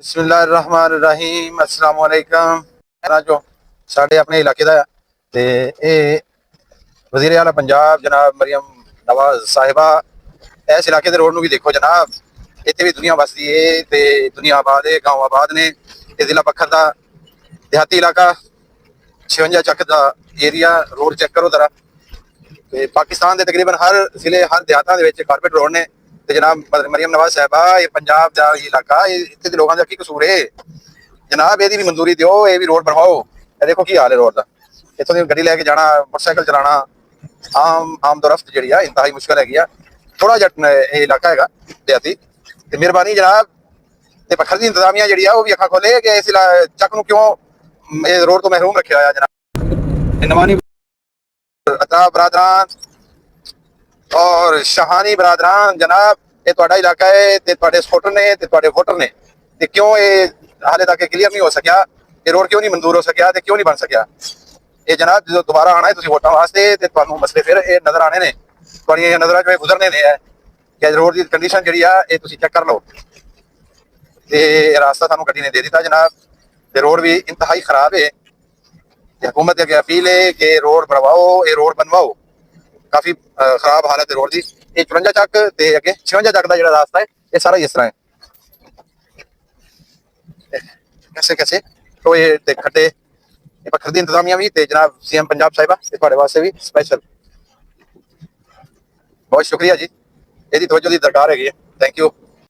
ਬਿਸਮਿਲ੍ਲਾਹਿਰਰਹਿਮਾਨਿਰਰਹੀਮ अस्सलाम वालेकुम। जो साढ़े अपने इलाके का ते वज़ीर आला पंजाब जनाब मरियम नवाज साहिबा इस इलाके के रोड में भी देखो जनाब, इतने भी दुनिया बसती है ते दुनिया आबाद है, गाँव आबाद ने। जिला पखर का देहाती इलाका 56 ਚੱਕ का एरिया रोड चेक करो जरा। पाकिस्तान के तकरीबन हर जिले हर देहातों के कारपेट रोड ने। ਤੇ ਜਨਾਬ ਮਰੀਮ ਨਵਾਜ਼ ਸਾਹਿਬਾ, ਇਹ ਪੰਜਾਬ ਦਾ ਇਲਾਕਾ, ਇੱਥੇ ਦੇ ਲੋਕਾਂ ਦਾ ਕੀ ਕਸੂਰ ਹੈ ਜਨਾਬ? ਇਹਦੀ ਵੀ ਮਨਜ਼ੂਰੀ ਦਿਓ, ਇਹ ਵੀ ਰੋਡ ਬਣਵਾਓ। ਇਹ ਦੇਖੋ ਕੀ ਹਾਲ ਹੈ ਰੋਡ ਦਾ। ਇੱਥੋਂ ਦੀ ਗੱਡੀ ਲੈ ਕੇ ਜਾਣਾ, ਮੋਟਰਸਾਈਕਲ ਚਲਾਉਣਾ ਆਮ ਦਰਫਤ ਜਿਹੜੀ ਆ ਇੰਤਹਾਈ ਮੁਸ਼ਕਲ ਹੈਗੀ ਆ। ਥੋੜਾ ਜਿਹਾ ਇਹ ਇਲਾਕਾ ਹੈਗਾ ਦਿਹਾਤੀ, ਤੇ ਮਿਹਰਬਾਨੀ ਜਨਾਬ ਤੇ ਪੱਖਰ ਦੀ ਇੰਤਜ਼ਾਮੀਆ ਜਿਹੜੀ ਆ ਉਹ ਵੀ ਅੱਖਾਂ ਖੋਲੇ ਕਿ ਇਸ ਚੱਕ ਨੂੰ ਕਿਉਂ ਇਹ ਰੋਡ ਤੋਂ ਮਹਿਰੂਮ ਰੱਖਿਆ ਹੋਇਆ ਜਨਾਬ। ਨਵਾਨੀ ਅਤਾ ਬਰਾਦਰਾਨ और शाहानी बरादरान जनाब, ये तुहाडा इलाका है ते तुहाडे सपोर्टर ने ते तुहाडे वोटर ने, ते क्यों ये हाले तक क्लीयर नहीं हो सकिया? ये रोड क्यों नहीं मंजूर हो सकिया ते क्यों नहीं बन सकिया? ये जनाब जो दोबारा आना है तुसीं वोटां वास्ते ते तुहानूं मसले फिर ये नज़र आने ने, तुहाडीਆਂ नज़रां चों गुजरने ने है कि रोड की कंडीशन जिहड़ी आ ये तुसीं चेक कर लो। ते रास्ता सानूं गड्डी ने दे दित्ता जनाब, ते रोड भी इंतहाई खराब है। हुकूमत अगे अपील है कि रोड बनवाओ, ये रोड बनवाओ। काफी खराब हालत है रोड की। ये 54 ਚੱਕ ਤੇ ਅੱਗੇ 56 ਚੱਕ ਦਾ ਜਿਹੜਾ ਰਾਸਤਾ ਹੈ ਇਹ ਸਾਰਾ ਇਸ ਤਰ੍ਹਾਂ ਹੈ। कैसे कैसे तो ये ते खड्डे ये पत्थर दी इंतजामिया भी ते जनाब सीएम पंजाब साहिबा ते ਤੁਹਾਡੇ ਵਾਸਤੇ ਵੀ स्पेशल बहुत शुक्रिया जी, ਇਹਦੀ ਤਵੱਜੋ ਦੀ ਦਰਕਾਰ ਹੈਗੀ ਹੈ। Thank you.